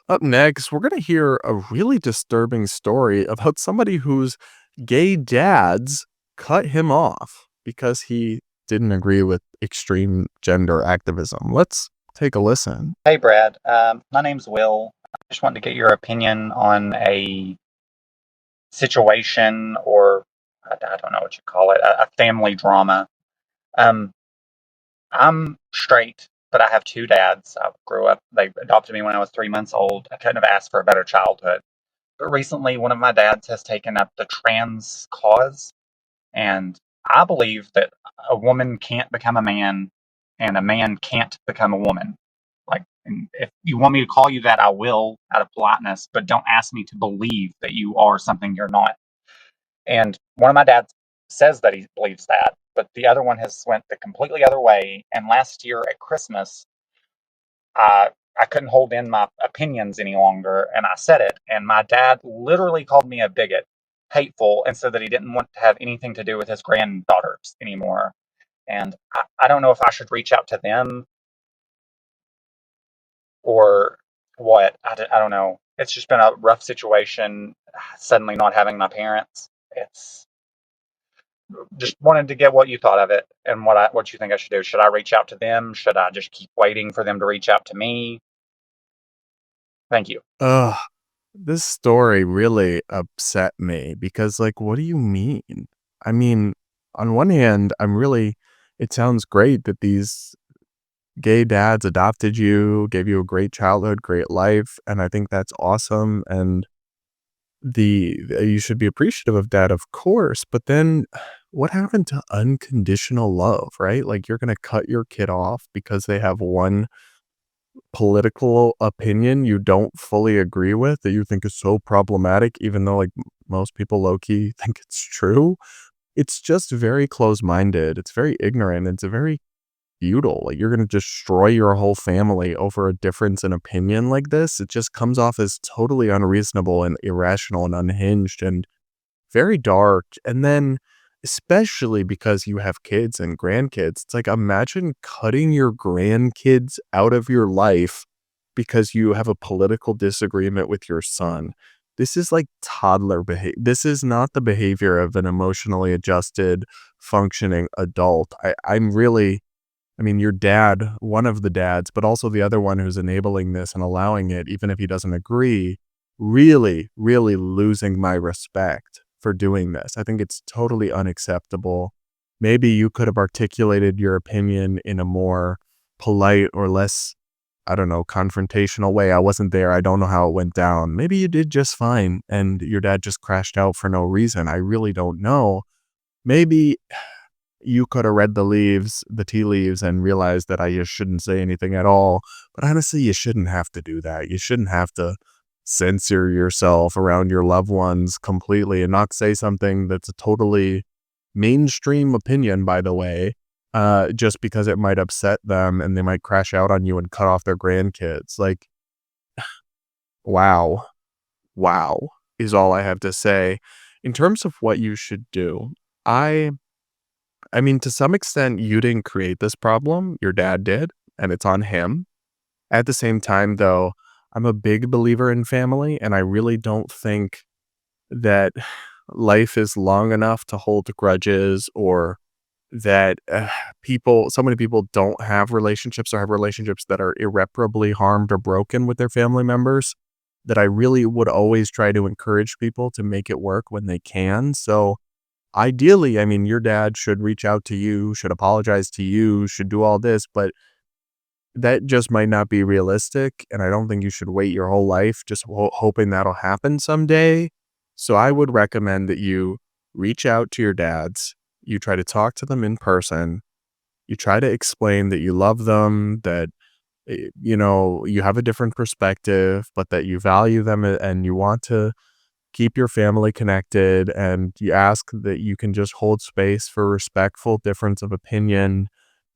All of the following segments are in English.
Up next, we're going to hear a really disturbing story about somebody whose gay dads cut him off because he didn't agree with extreme gender activism. Let's take a listen. Hey Brad, my name's Will. I just wanted to get your opinion on a situation, or I don't know what you call it, a family drama. Um, I'm straight, but I have two dads. I grew up, they adopted me when I was 3 months old. I couldn't have asked for a better childhood. But recently, one of my dads has taken up the trans cause, and I believe that a woman can't become a man and a man can't become a woman. Like, and if you want me to call you that, I will out of politeness, but don't ask me to believe that you are something you're not. And one of my dads says that he believes that, but the other one has went the completely other way. And last year at Christmas, I couldn't hold in my opinions any longer, and I said it. And my dad literally called me a bigot, hateful, and said that he didn't want to have anything to do with his granddaughters anymore. And I don't know if I should reach out to them or what. I don't know. It's just been a rough situation. Suddenly not having my parents. It's just wanted to get what you thought of it and what you think I should do. Should I reach out to them? Should I just keep waiting for them to reach out to me? Thank you. Ugh, this story really upset me because, like, what do you mean? I mean, on one hand, it sounds great that these gay dads adopted you, gave you a great childhood, great life, and I think that's awesome. And you should be appreciative of that, of course. But then, what happened to unconditional love, right? Like you're gonna cut your kid off because they have one political opinion you don't fully agree with that you think is so problematic, even though like most people low key think it's true. It's just very close minded. It's very ignorant. It's a very feudal. Like you're gonna destroy your whole family over a difference in opinion like this. It just comes off as totally unreasonable and irrational and unhinged and very dark. And then especially because you have kids and grandkids, it's like imagine cutting your grandkids out of your life because you have a political disagreement with your son. This is like toddler behavior. This is not the behavior of an emotionally adjusted, functioning adult. I mean, your dad, one of the dads, but also the other one who's enabling this and allowing it, even if he doesn't agree, really, really losing my respect for doing this. I think it's totally unacceptable. Maybe you could have articulated your opinion in a more polite or less, I don't know, confrontational way. I wasn't there. I don't know how it went down. Maybe you did just fine and your dad just crashed out for no reason. I really don't know. Maybe you could have read the tea leaves, and realized that I just shouldn't say anything at all. But honestly, you shouldn't have to do that. You shouldn't have to censor yourself around your loved ones completely and not say something that's a totally mainstream opinion, by the way, just because it might upset them and they might crash out on you and cut off their grandkids. Like, wow. Wow is all I have to say. In terms of what you should do, I I mean, to some extent, you didn't create this problem. Your dad did, and it's on him. At the same time, though, I'm a big believer in family, and I really don't think that life is long enough to hold grudges or that so many people don't have relationships or have relationships that are irreparably harmed or broken with their family members, that I really would always try to encourage people to make it work when they can. So, ideally, I mean, your dad should reach out to you, should apologize to you, should do all this, but that just might not be realistic. And I don't think you should wait your whole life just hoping that'll happen someday. So I would recommend that you reach out to your dads, you try to talk to them in person, you try to explain that you love them, that you have a different perspective, but that you value them and you want to keep your family connected, and you ask that you can just hold space for respectful difference of opinion,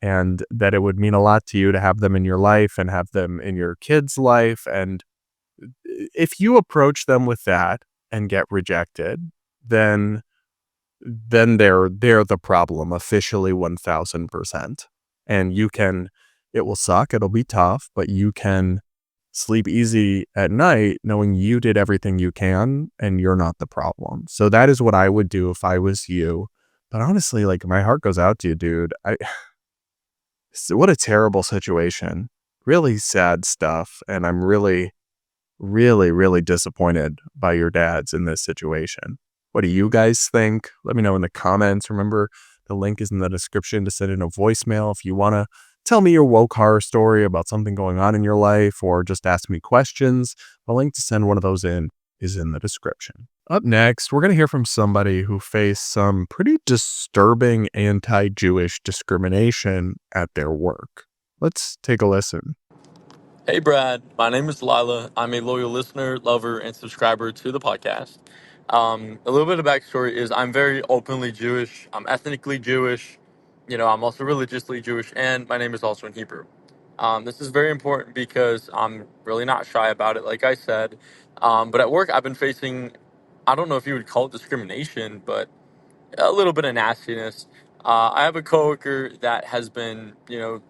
and that it would mean a lot to you to have them in your life and have them in your kids' life. And if you approach them with that and get rejected, then they're the problem officially 1000%. And it will suck, it'll be tough, but you can sleep easy at night knowing you did everything you can and you're not the problem. So that is what I would do if I was you. But honestly, like my heart goes out to you, dude. What a terrible situation. Really sad stuff. And I'm really, really, really disappointed by your dads in this situation. What do you guys think? Let me know in the comments. Remember, the link is in the description to send in a voicemail if you want to tell me your woke horror story about something going on in your life or just ask me questions. The link to send one of those in is in the description. Up next, we're going to hear from somebody who faced some pretty disturbing anti-Jewish discrimination at their work. Let's take a listen. Hey Brad, my name is Lila. I'm a loyal listener, lover, and subscriber to the podcast. A little bit of backstory is I'm very openly Jewish. I'm ethnically Jewish. I'm also religiously Jewish, and my name is also in Hebrew. This is very important because I'm really not shy about it, like I said. But at work, I've been facing, I don't know if you would call it discrimination, but a little bit of nastiness. I have a coworker that has been,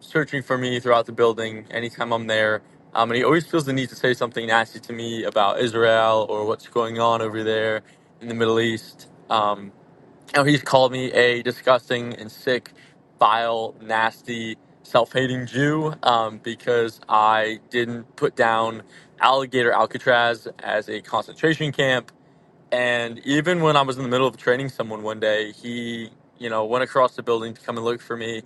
searching for me throughout the building anytime I'm there. And he always feels the need to say something nasty to me about Israel or what's going on over there in the Middle East. He's called me a disgusting and sick, vile, nasty, self-hating Jew because I didn't put down Alligator Alcatraz as a concentration camp. And even when I was in the middle of training someone one day, he, went across the building to come and look for me,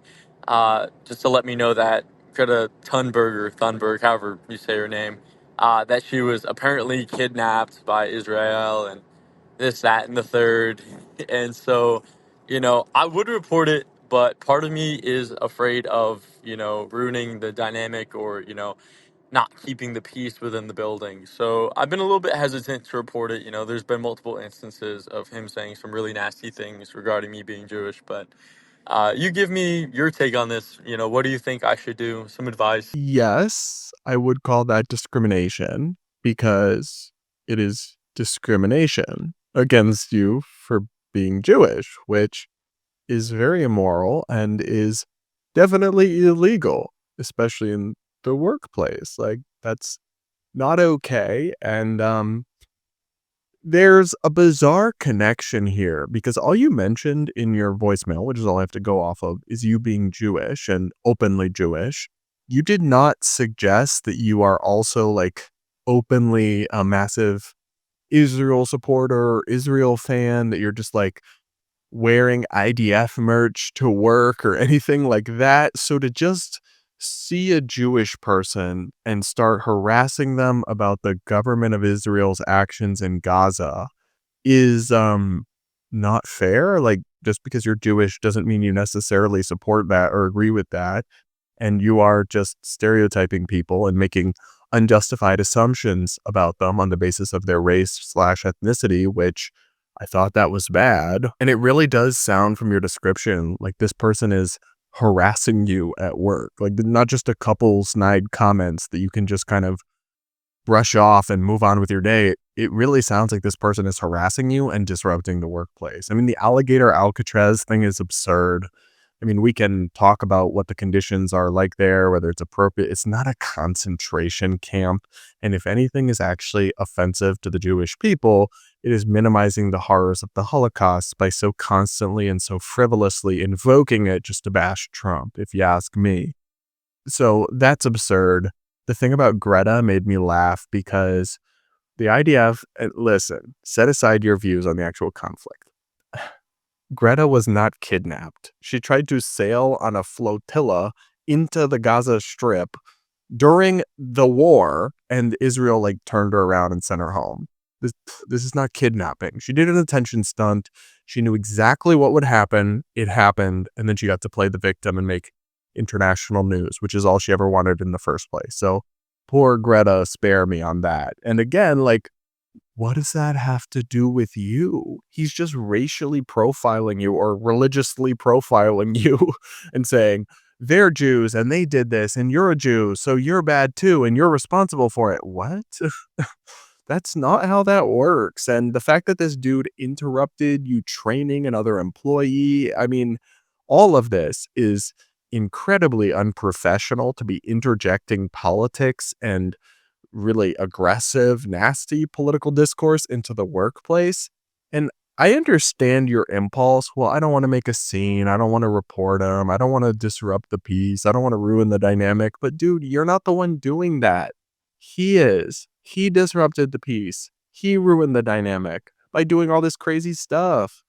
just to let me know that Greta Thunberg, however you say her name, that she was apparently kidnapped by Israel and this, that, and the third. And so, I would report it, but part of me is afraid of, ruining the dynamic or, not keeping the peace within the building. So I've been a little bit hesitant to report it. There's been multiple instances of him saying some really nasty things regarding me being Jewish. But you give me your take on this. What do you think I should do? Some advice. Yes, I would call that discrimination because it is discrimination against you for being Jewish, which is very immoral and is definitely illegal, especially in the workplace. Like, that's not okay. And there's a bizarre connection here because all you mentioned in your voicemail, which is all I have to go off of, is you being Jewish and openly Jewish. You did not suggest that you are also like openly a massive Israel supporter, Israel fan, that you're just like wearing IDF merch to work or anything like that. So to just see a Jewish person and start harassing them about the government of Israel's actions in Gaza is not fair. Like, just because you're Jewish doesn't mean you necessarily support that or agree with that. And you are just stereotyping people and making unjustified assumptions about them on the basis of their race/ethnicity, which I thought that was bad. And it really does sound from your description like this person is harassing you at work. Like, not just a couple snide comments that you can just kind of brush off and move on with your day. It really sounds like this person is harassing you and disrupting the workplace. I mean, the alligator Alcatraz thing is absurd. I mean, we can talk about what the conditions are like there, whether it's appropriate. It's not a concentration camp. And if anything is actually offensive to the Jewish people, it is minimizing the horrors of the Holocaust by so constantly and so frivolously invoking it just to bash Trump, if you ask me. So that's absurd. The thing about Greta made me laugh because the IDF, listen, set aside your views on the actual conflict. Greta was not kidnapped. She tried to sail on a flotilla into the Gaza Strip during the war, and Israel like turned her around and sent her home. This is not kidnapping. She did an attention stunt. She knew exactly what would happen. It happened, and then she got to play the victim and make international news, which is all she ever wanted in the first place. So poor Greta, spare me on that. And again, like, what does that have to do with you? He's just racially profiling you or religiously profiling you and saying, they're Jews and they did this and you're a Jew, so you're bad too and you're responsible for it. What? That's not how that works. And the fact that this dude interrupted you training another employee, I mean, all of this is incredibly unprofessional to be interjecting politics and really aggressive, nasty political discourse into the workplace. And I understand your impulse. Well, I don't want to make a scene. I don't want to report him. I don't want to disrupt the peace. I don't want to ruin the dynamic. But dude, you're not the one doing that. He is. He disrupted the peace. He ruined the dynamic by doing all this crazy stuff.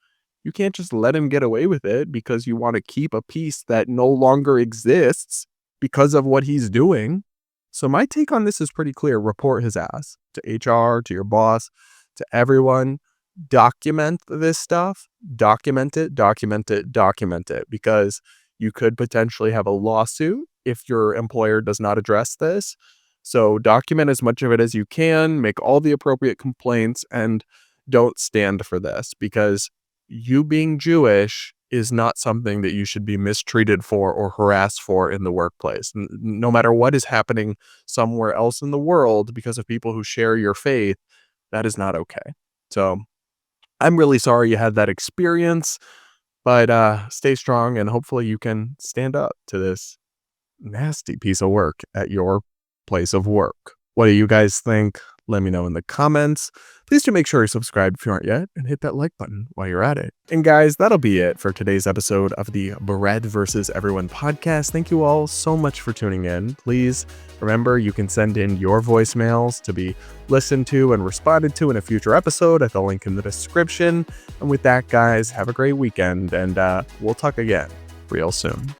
You can't just let him get away with it because you want to keep a peace that no longer exists because of what he's doing. So my take on this is pretty clear. Report his ass to HR, to your boss, to everyone. Document this stuff. Document it, document it, document it, because you could potentially have a lawsuit if your employer does not address this. So document as much of it as you can, make all the appropriate complaints, and don't stand for this, because you being Jewish is not something that you should be mistreated for or harassed for in the workplace. No matter what is happening somewhere else in the world because of people who share your faith, that is not okay. So I'm really sorry you had that experience, but stay strong and hopefully you can stand up to this nasty piece of work at your place of work. What do you guys think? Let me know in the comments. Please do make sure you're subscribed if you aren't yet, and hit that like button while you're at it. And guys, that'll be it for today's episode of the Bread versus Everyone podcast. Thank you all so much for tuning in. Please remember, you can send in your voicemails to be listened to and responded to in a future episode at the link in the description. And with that, guys, have a great weekend, and we'll talk again real soon.